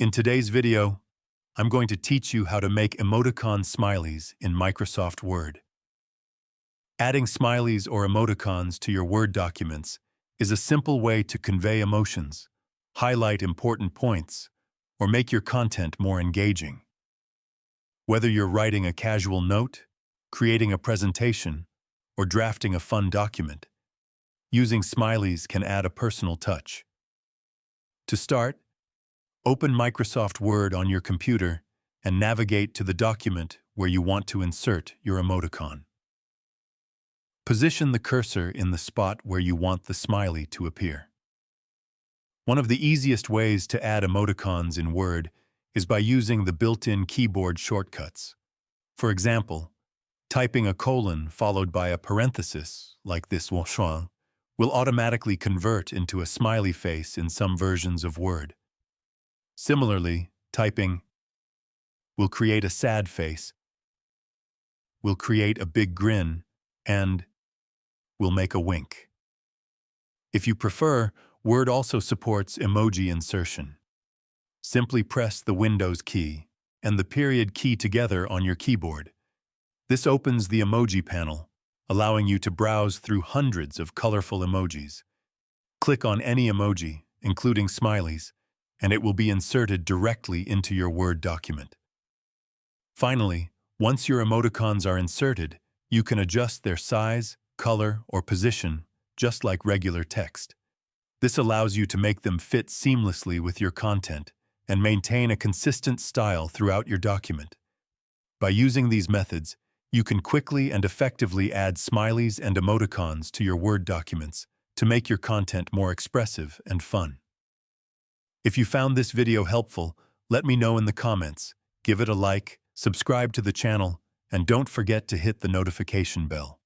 In today's video, I'm going to teach you how to make emoticon smileys in Microsoft Word. Adding smileys or emoticons to your Word documents is a simple way to convey emotions, highlight important points, or make your content more engaging. Whether you're writing a casual note, creating a presentation, or drafting a fun document, using smileys can add a personal touch. To start, open Microsoft Word on your computer and navigate to the document where you want to insert your emoticon. Position the cursor in the spot where you want the smiley to appear. One of the easiest ways to add emoticons in Word is by using the built-in keyboard shortcuts. For example, typing a colon followed by a parenthesis, like this will automatically convert into a smiley face in some versions of Word. Similarly, typing will create a sad face, will create a big grin, and will make a wink. If you prefer, Word also supports emoji insertion. Simply press the Windows key and the period key together on your keyboard. This opens the emoji panel, allowing you to browse through hundreds of colorful emojis. Click on any emoji, including smileys, and it will be inserted directly into your Word document. Finally, once your emoticons are inserted, you can adjust their size, color, or position, just like regular text. This allows you to make them fit seamlessly with your content and maintain a consistent style throughout your document. By using these methods, you can quickly and effectively add smileys and emoticons to your Word documents to make your content more expressive and fun. If you found this video helpful, let me know in the comments, give it a like, subscribe to the channel, and don't forget to hit the notification bell.